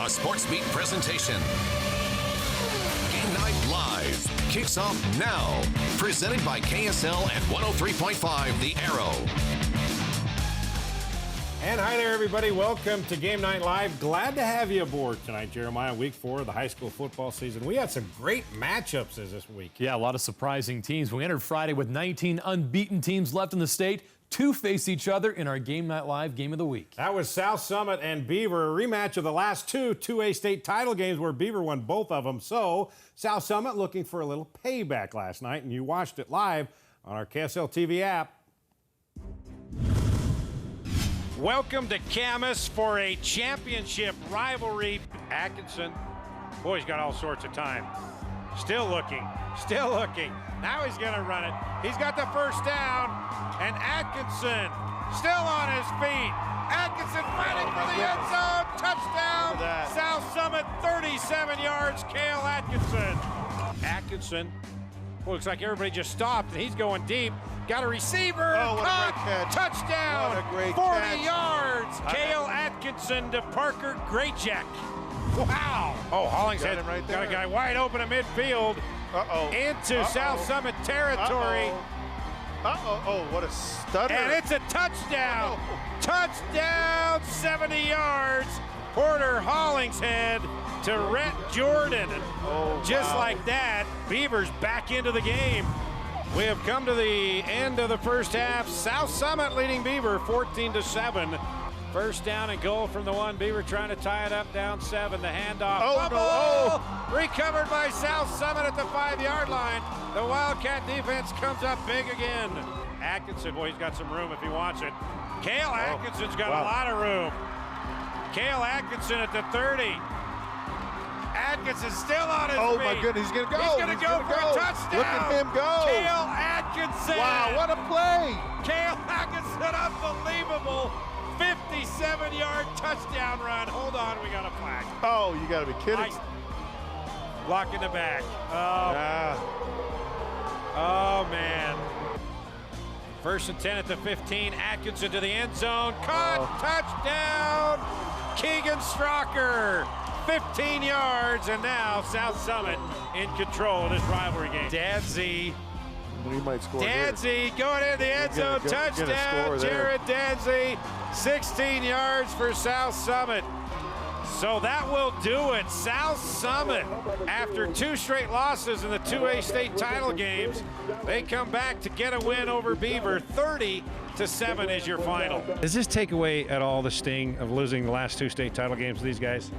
a Sports Beat presentation. Game Night Live kicks off now. Presented by KSL and 103.5 The Arrow. And hi there, everybody. Welcome to Game Night Live. Glad to have you aboard tonight, Jeremiah. Week 4 of the high school football season. We had some great matchups this week. Yeah, a lot of surprising teams. We entered Friday with 19 unbeaten teams left in the state. 2 face each other in our Game Night Live Game of the Week. That was South Summit and Beaver, a rematch of the last 2A state title games where Beaver won both of them. So South Summit looking for a little payback last night, and you watched it live on our KSL TV app. Welcome to Camas for a championship rivalry. Atkinson, boy, he's got all sorts of time. Still looking. Now he's going to run it. He's got the first down, and Atkinson still on his feet. Atkinson fighting for the end zone. Touchdown, South Summit, 37 yards, Cale Atkinson. Atkinson, well, looks like everybody just stopped, and he's going deep. Got a receiver, caught, touchdown, what a great 40 catch. Yards. Cale Atkinson to Parker Graycheck. Wow. Oh, Hollingshead right got a guy wide open at midfield. Into South Summit territory. Oh, what a stutter. And it's a touchdown. Touchdown, 70 yards. Porter Hollingshead to Rhett Jordan. Just like that, Beavers back into the game. We have come to the end of the first half. South Summit leading Beaver 14-7. First down and goal from the one. Beaver trying to tie it up, down 7. The handoff. Recovered by South Summit at the 5-yard line. The Wildcat defense comes up big again. Atkinson, boy, he's got some room if he wants it. Cale Atkinson's got a lot of room. Cale Atkinson at the 30. Atkinson's still on his feet. Oh my goodness, he's gonna go. He's gonna go for a touchdown. Look at him go. Cale Atkinson. Wow, what a play. Cale Atkinson, unbelievable. 57-yard touchdown run. Hold on, we got a flag. Oh, you gotta be kidding. Block in the back. Oh, man. First and 10 at the 15. Atkinson to the end zone. Caught. Touchdown. Keegan Strocker. 15 yards, and now South Summit in control of this rivalry game. Danzy. He might score Danzy going in the end zone. Touchdown. Jared Danzy. 16 yards for South Summit. So that will do it. South Summit, after 2 straight losses in the 2A state title games, they come back to get a win over Beaver. 30-7 is your final. Does this take away at all the sting of losing the last 2 state title games to these guys?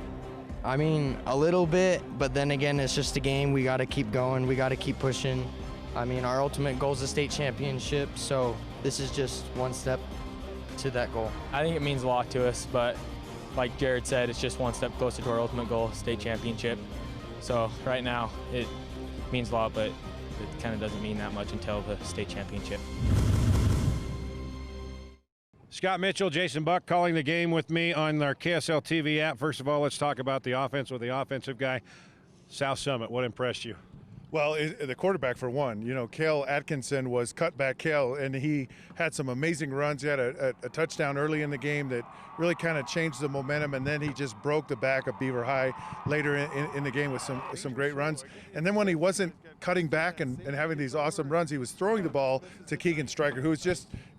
I mean, a little bit, but then again, it's just a game. We got to keep going. We got to keep pushing. I mean, our ultimate goal is the state championship, so this is just one step to that goal. I think it means a lot to us, but like Jared said, it's just one step closer to our ultimate goal, state championship. So right now, it means a lot, but it kind of doesn't mean that much until the state championship. Scott Mitchell, Jason Buck calling the game with me on our KSL TV app. First of all, let's talk about the offense with the offensive guy. South Summit, what impressed you? Well, the quarterback for one. You know, Cale Atkinson was cutback Cale, and he had some amazing runs. He had a touchdown early in the game that really kind of changed the momentum, and then he just broke the back of Beaver High later in the game with some great runs. And then when he wasn't cutting back and having these awesome runs, he was throwing the ball to Keegan Stryker, who was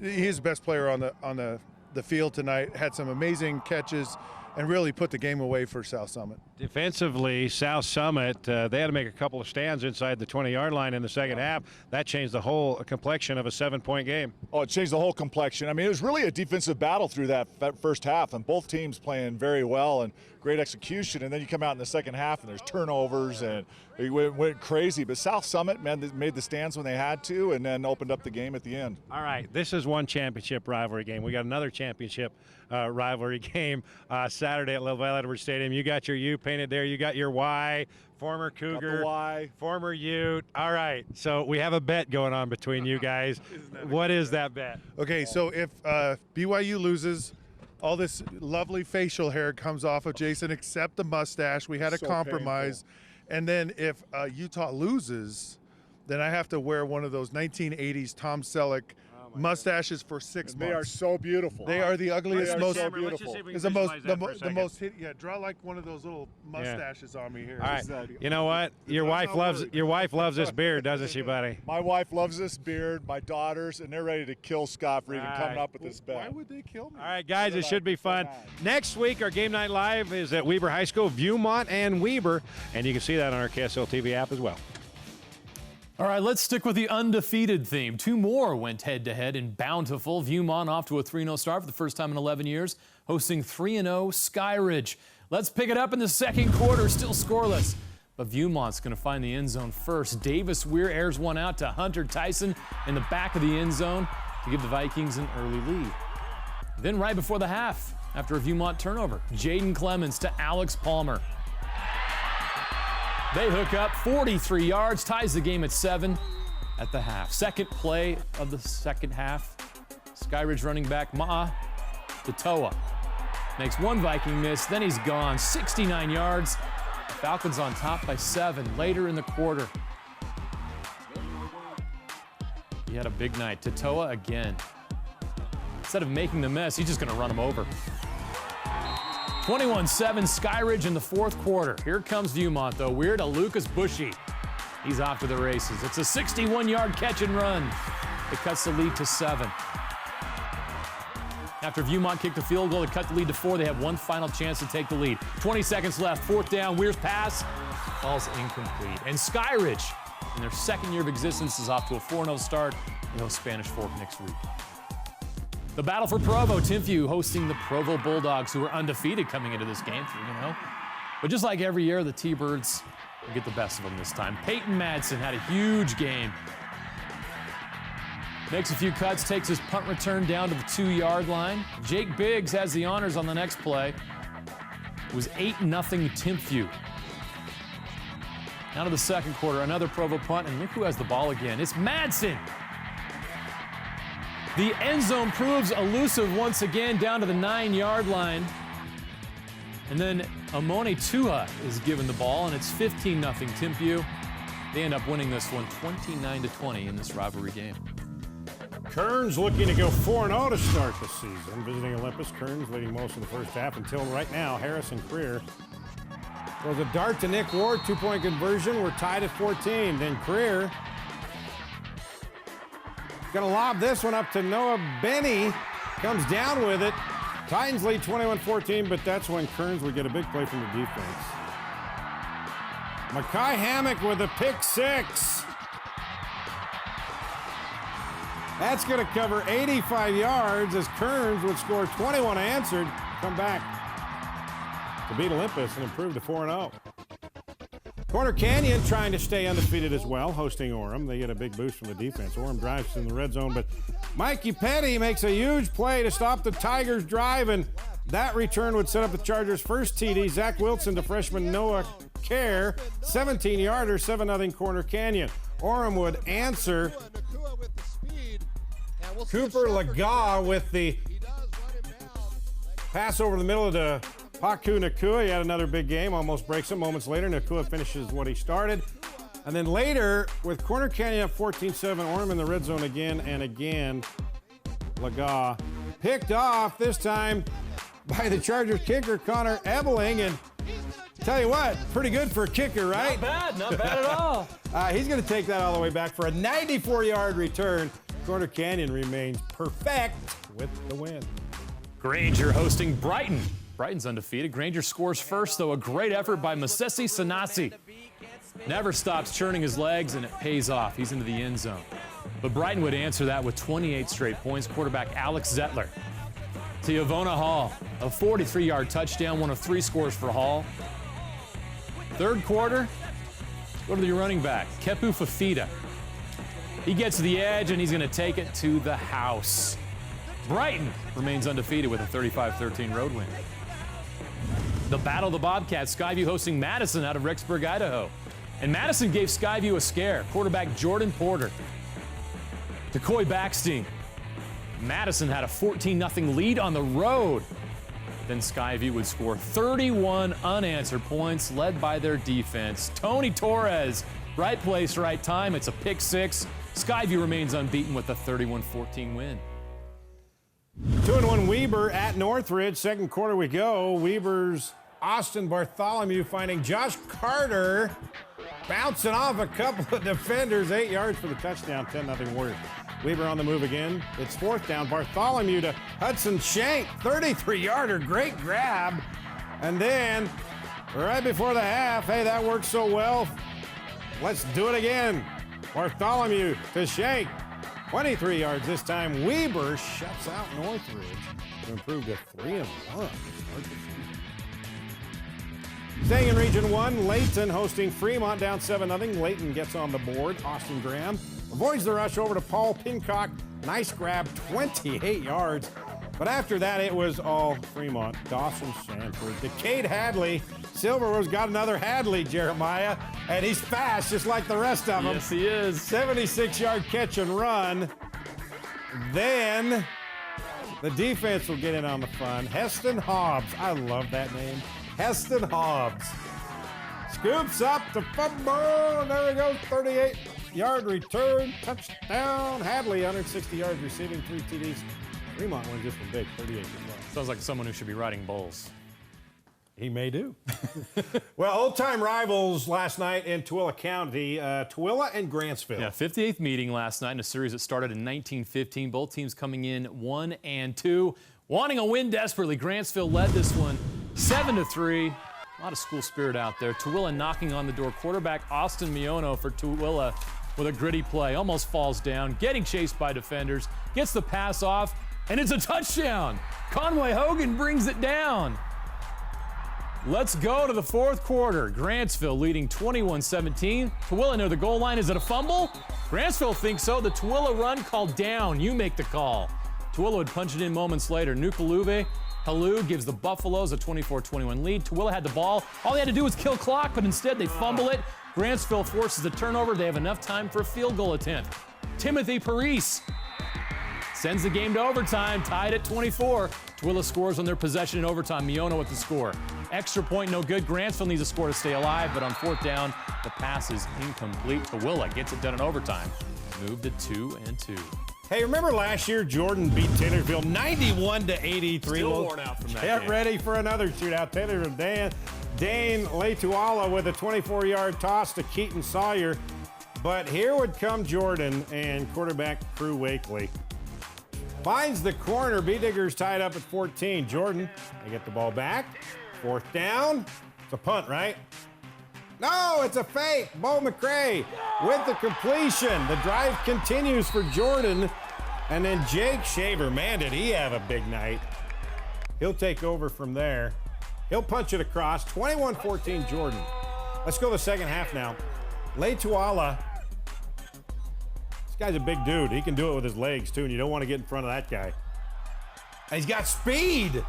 he's the best player on the field tonight. Had some amazing catches and really put the game away for South Summit. Defensively, South Summit, they had to make a couple of stands inside the 20-yard line in the second half. That changed the whole complexion of a 7-point game. Oh, it changed the whole complexion. I mean, it was really a defensive battle through that first half, and both teams playing very well and great execution. And then you come out in the second half, and there's turnovers, and it went crazy. But South Summit, man, they made the stands when they had to, and then opened up the game at the end. All right, this is one championship rivalry game. We got another championship rivalry game Saturday at Little Valley Edwards Stadium. You got your U painted there. You got your Y, former Cougar, former Ute. All right, so we have a bet going on between you guys. What is that bet? Okay, so if BYU loses, all this lovely facial hair comes off of Jason except the mustache. We had a compromise. Painful. And then if Utah loses, then I have to wear one of those 1980s Tom Selleck mustaches for 6 months. They are so beautiful. They are the ugliest, most so Let's just see if we can Is the most, visualize that for a the second. most hit. Yeah, draw like one of those little mustaches on me here. All right. Just that. You know what? Your wife loves this beard, doesn't she, buddy? My wife loves this beard, my daughters, and they're ready to kill Scott for even All coming right. up with this bet. Why would they kill me? All right, guys, it should be fun. Next week, our Game Night Live is at Weber High School, Viewmont and Weber, and you can see that on our KSL TV app as well. All right, let's stick with the undefeated theme. 2 more went head-to-head in Bountiful. Viewmont off to a 3-0 start for the first time in 11 years, hosting 3-0 Skyridge. Let's pick it up in the second quarter, still scoreless. But Viewmont's going to find the end zone first. Davis Weir airs one out to Hunter Tyson in the back of the end zone to give the Vikings an early lead. Then right before the half, after a Viewmont turnover, Jaden Clemens to Alex Palmer. They hook up 43 yards, ties the game at 7 at the half. Second play of the second half, Skyridge running back Ma'a Toa makes one Viking miss, then he's gone. 69 yards. Falcons on top by 7 later in the quarter. He had a big night. Toa again. Instead of making the mess, he's just going to run him over. 21-7 Skyridge in the fourth quarter. Here comes Viewmont, though. Weird to Lucas Bushy. He's off to the races. It's a 61-yard catch and run. It cuts the lead to 7. After Viewmont kicked a field goal to cut the lead to 4, they have one final chance to take the lead. 20 seconds left. 4th down. Weir's pass falls incomplete. And Skyridge, in their second year of existence, is off to a 4-0 start. They'll host Spanish Fork next week. The battle for Provo, Timpview hosting the Provo Bulldogs, who are undefeated coming into this game, 3-0. But just like every year, the T-Birds will get the best of them this time. Peyton Madsen had a huge game. Makes a few cuts, takes his punt return down to the 2-yard line. Jake Biggs has the honors on the next play. It was 8-0 Timpview. Now to the second quarter, another Provo punt, and look who has the ball again. It's Madsen. The end zone proves elusive once again down to the 9-yard line. And then Amone Tuha is given the ball, and it's 15-0 Timpview. They end up winning this one 29-20 in this rivalry game. Kearns looking to go 4-0 to start the season. Visiting Olympus, Kearns leading most of the first half until right now. Harrison Creer throws a dart to Nick Ward, 2-point conversion. We're tied at 14. Then Creer gonna lob this one up to Noah Benny. Comes down with it. Titans lead 21-14, but that's when Kearns would get a big play from the defense. Mekhi Hammock with a pick 6. That's going to cover 85 yards as Kearns would score 21 unanswered, come back to beat Olympus and improve to 4-0. Corner Canyon trying to stay undefeated as well, hosting Orem. They get a big boost from the defense. Orem drives in the red zone, but Mikey Petty makes a huge play to stop the Tigers' drive, and that return would set up the Chargers' first TD. Zach Wilson to freshman Noah Kerr, 17-yarder, 7-0 Corner Canyon. Orem would answer. Cooper Laga with the pass over the middle of the Paku Nakua. He had another big game, almost breaks it. Moments later, Nakua finishes what he started. And then later, with Corner Canyon at 14-7, Orem in the red zone again and again. Laga picked off, this time by the Chargers kicker, Connor Ebeling. And tell you what, pretty good for a kicker, right? Not bad at all. He's going to take that all the way back for a 94-yard return. Corner Canyon remains perfect with the win. Granger hosting Brighton. Brighton's undefeated. Granger scores first, though. A great effort by Masesi Sanasi. Never stops churning his legs, and it pays off. He's into the end zone. But Brighton would answer that with 28 straight points. Quarterback Alex Zettler to Yvonne Hall. A 43-yard touchdown, one of 3 scores for Hall. Third quarter, go to the running back, Kepu Fafita. He gets to the edge, and he's going to take it to the house. Brighton remains undefeated with a 35-13 road win. The Battle of the Bobcats, Skyview hosting Madison out of Rexburg, Idaho. And Madison gave Skyview a scare. Quarterback Jordan Porter to Coy Backstein. Madison had a 14-0 lead on the road. Then Skyview would score 31 unanswered points led by their defense. Tony Torres, right place, right time. It's a pick 6 Skyview remains unbeaten with a 31-14 win. 2-1 Weber at Northridge. Second quarter we go. Weber's Austin Bartholomew finding Josh Carter bouncing off a couple of defenders. 8 yards for the touchdown. 10-0 Warriors. Weber on the move again. It's fourth down. Bartholomew to Hudson Shank. 33-yarder. Great grab. And then right before the half, hey, that worked so well. Let's do it again. Bartholomew to Shank. 23 yards this time. Weber shuts out Northridge to improve to 3-1. Staying in Region 1, Layton hosting Fremont down 7-0. Layton gets on the board. Austin Graham avoids the rush over to Paul Pincock. Nice grab, 28 yards. But after that, it was all Fremont. Dawson Sanford, Decade Hadley. Silverwood's got another Hadley, Jeremiah, and he's fast just like the rest of them. Yes, he is. 76-yard catch and run. Then the defense will get in on the fun. Heston Hobbs. I love that name. Heston Hobbs. Scoops up the fumble. There he goes. 38-yard return. Touchdown. Hadley, 160 yards receiving, 3 TDs. Fremont wins just from big, 38 as well. Sounds like someone who should be riding bulls. He may do. Well, old-time rivals last night in Tooele County, Tooele and Grantsville. Yeah, 58th meeting last night in a series that started in 1915. Both teams coming in 1-2, wanting a win desperately. Grantsville led this one 7-3. A lot of school spirit out there. Tooele knocking on the door. Quarterback Austin Miono for Tooele with a gritty play. Almost falls down, getting chased by defenders. Gets the pass off, and it's a touchdown. Conway Hogan brings it down. Let's go to the fourth quarter. Grantsville leading 21-17. Tooele near the goal line. Is it a fumble? Grantsville thinks so. The Tooele run called down. You make the call. Tooele would punch it in moments later. Nukaluve Halu gives the Buffaloes a 24-21 lead. Tooele had the ball. All they had to do was kill clock, but instead they fumble it. Grantsville forces a turnover. They have enough time for a field goal attempt. Timothy Parise sends the game to overtime, tied at 24. Tooele scores on their possession in overtime. Miono with the score. Extra point, no good. Grantsville needs a score to stay alive, but on fourth down, the pass is incomplete. Tooele gets it done in overtime. Moved to 2-2. Hey, remember last year Jordan beat Taylorville 91-83? Still worn out from that Get game. ready for another shootout. Taylorville, Dane Letuala with a 24-yard toss to Keaton Sawyer. But here would come Jordan and quarterback Crew Wakely. Finds the corner. B-Diggers tied up at 14. Jordan, they get the ball back. Fourth down. It's a punt, right? No, it's a fake. Bo McCray with the completion. The drive continues for Jordan. And then Jake Shaver, man, did he have a big night. He'll take over from there. He'll punch it across. 21-14 Jordan. Let's go to the second half now. Letuala. This guy's a big dude. He can do it with his legs, too, and you don't want to get in front of that guy. And he's got speed.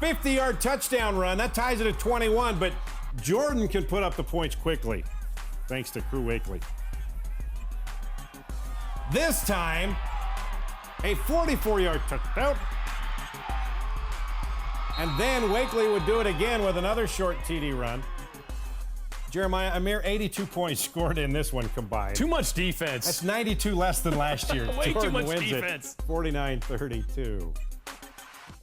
50-yard touchdown run. That ties it at 21, but Jordan can put up the points quickly, thanks to Crew Wakely. This time, a 44-yard touchdown. And then Wakely would do it again with another short TD run. Jeremiah, a mere 82 points scored in this one combined. Too much defense. That's 92 less than last year. Way Jordan too much wins defense. 49-32.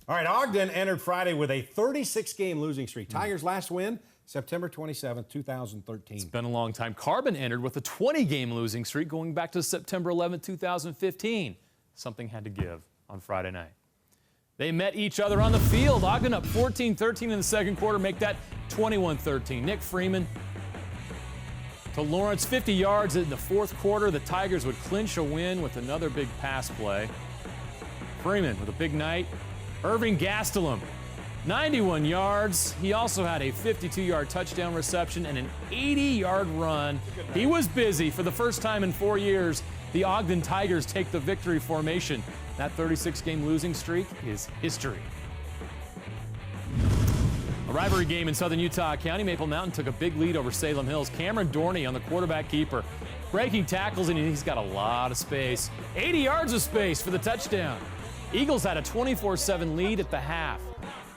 All right, Ogden entered Friday with a 36-game losing streak. Tigers' last win, September 27, 2013. It's been a long time. Carbon entered with a 20-game losing streak going back to September 11, 2015. Something had to give on Friday night. They met each other on the field. Ogden up 14-13 in the second quarter, make that 21-13. Nick Freeman to Lawrence, 50 yards in the fourth quarter. The Tigers would clinch a win with another big pass play. Freeman with a big night. Irving Gastelum, 91 yards. He also had a 52-yard touchdown reception and an 80-yard run. He was busy. For the first time in 4 years, the Ogden Tigers take the victory formation. That 36-game losing streak is history. A rivalry game in southern Utah County. Maple Mountain took a big lead over Salem Hills. Cameron Dorney on the quarterback keeper. Breaking tackles, and he's got a lot of space. 80 yards of space for the touchdown. Eagles had a 24-7 lead at the half.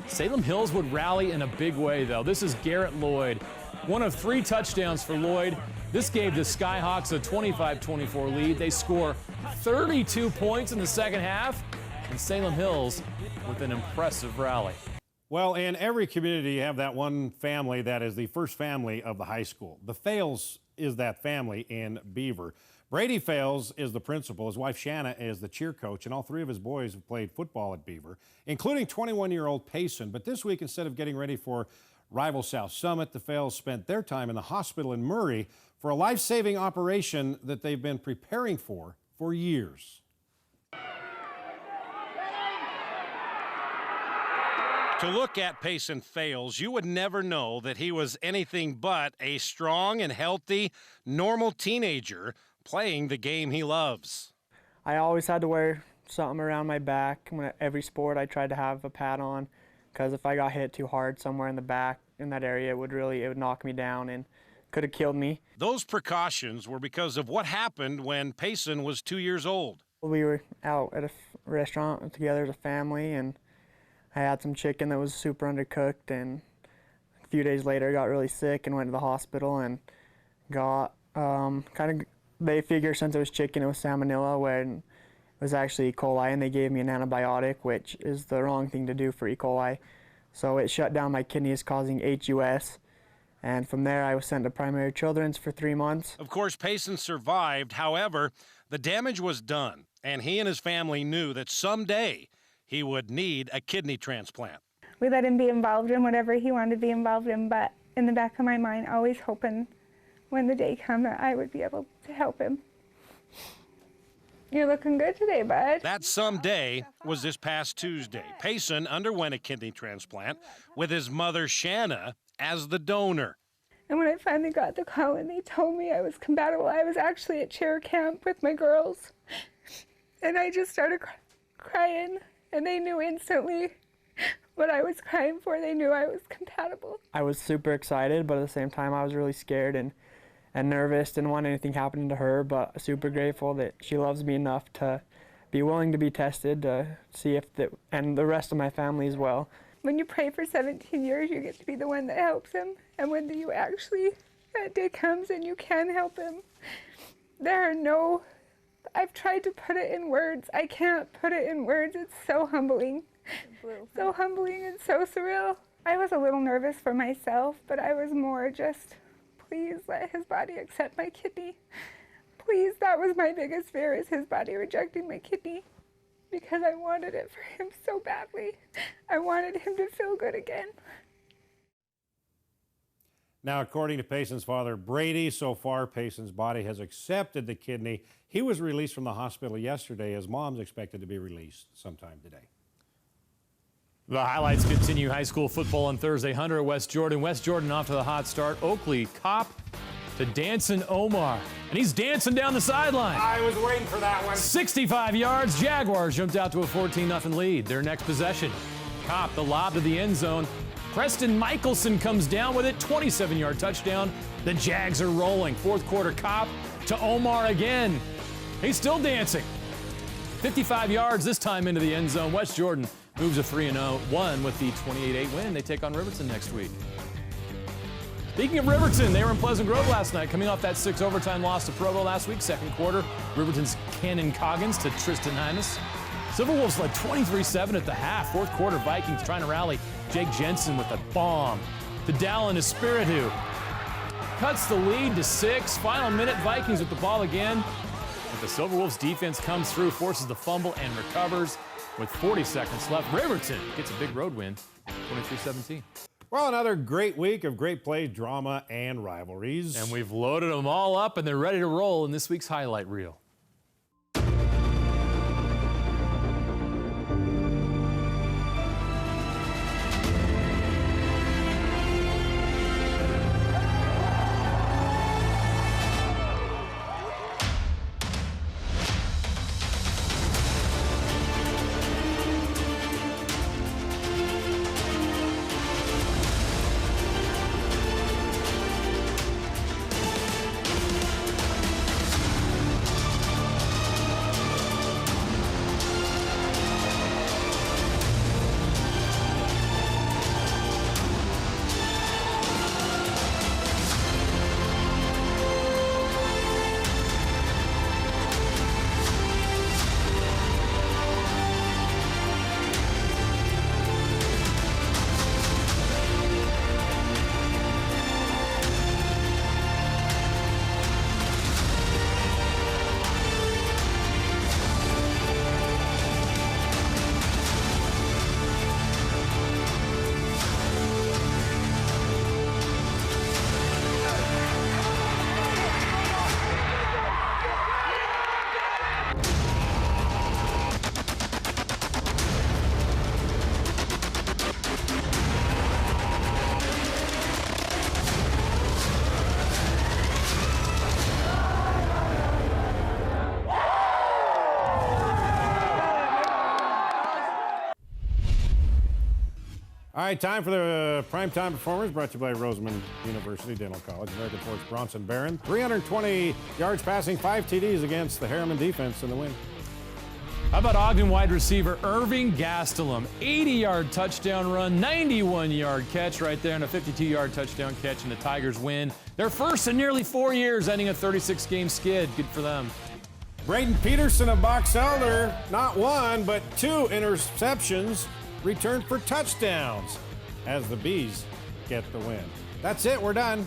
Salem Hills would rally in a big way, though. This is Garrett Lloyd one of 3 touchdowns for Lloyd. This gave the Skyhawks a 25-24 lead. They score 32 points in the second half, and Salem Hills with an impressive rally. Well, in every community, you have that one family that is the first family of the high school. The Fales is that family in Beaver. Brady Fales is the principal. His wife Shanna is the cheer coach, and all 3 of his boys have played football at Beaver, including 21-year-old Payson. But this week, instead of getting ready for rival South Summit, the Fales spent their time in the hospital in Murray for a life-saving operation that they've been preparing for years. To look at Payson Fales, you would never know that he was anything but a strong and healthy, normal teenager playing the game he loves. I always had to wear something around my back. Every sport I tried to have a pad on, because if I got hit too hard somewhere in the back in that area, it would knock me down and could have killed me. Those precautions were because of what happened when Payson was 2 years old. We were out at a restaurant together as a family, and I had some chicken that was super undercooked, and a few days later I got really sick and went to the hospital and got they figure since it was chicken it was salmonella, when it was actually E. coli, and they gave me an antibiotic, which is the wrong thing to do for E. coli. So it shut down my kidneys, causing HUS, and from there I was sent to Primary Children's for 3 months. Of course, Payson survived. However, the damage was done, and he and his family knew that someday he would need a kidney transplant. We let him be involved in whatever he wanted to be involved in, but in the back of my mind, always hoping when the day comes that I would be able to help him. You're looking good today, bud. That someday was this past Tuesday. Payson underwent a kidney transplant with his mother, Shanna, as the donor. And when I finally got the call and they told me I was compatible, I was actually at cheer camp with my girls. And I just started crying. And they knew instantly what I was crying for. They knew I was compatible. I was super excited, but at the same time I was really scared and nervous. Didn't want anything happening to her, but super grateful that she loves me enough to be willing to be tested to see if and the rest of my family as well. When you pray for 17 years, you get to be the one that helps him. And when you actually, that day comes and you can help him, I've tried to put it in words. I can't put it in words. It's so humbling. So humbling and so surreal. I was a little nervous for myself, but I was more just, please let his body accept my kidney. Please, that was my biggest fear, is his body rejecting my kidney, because I wanted it for him so badly. I wanted him to feel good again. Now, according to Payson's father, Brady, so far Payson's body has accepted the kidney. He was released from the hospital yesterday. His mom's expected to be released sometime today. The highlights continue. High school football on Thursday. Hunter at West Jordan. West Jordan off to the hot start. Oakley, Cop to Dancing Omar. And he's dancing down the sideline. I was waiting for that one. 65 yards. Jaguars jumped out to a 14-0 lead. Their next possession. Cop, the lob to the end zone. Preston Michelson comes down with it. 27-yard touchdown. The Jags are rolling. Fourth quarter, Cop to Omar again. He's still dancing. 55 yards this time into the end zone. West Jordan moves a 3-0-1 with the 28-8 win. They take on Riverton next week. Speaking of Riverton, they were in Pleasant Grove last night, coming off that 6 overtime loss to Provo last week. Second quarter, Riverton's Cannon Coggins to Tristan Hymas. Silverwolves led 23-7 at the half. Fourth quarter, Vikings trying to rally. Jake Jensen with a bomb to Dallin Espiritu. Cuts the lead to 6. Final minute, Vikings with the ball again. But the Silverwolves defense comes through, forces the fumble, and recovers. With 40 seconds left, Riverton gets a big road win, 23-17. Well, another great week of great play, drama, and rivalries. And we've loaded them all up, and they're ready to roll in this week's highlight reel. right, time for the primetime performers brought to you by Roseman University Dental College. American Force Bronson Barron, 320 yards passing, 5 TDs against the Harriman defense in the win. How about Ogden wide receiver Irving Gastelum? 80-yard touchdown run, 91-yard catch right there, and a 52-yard touchdown catch, and the Tigers win. Their first in nearly 4 years, ending a 36-game skid. Good for them. Braden Peterson of Box Elder, not 1, but 2 interceptions returned for touchdowns as the Bees get the win. That's it. We're done.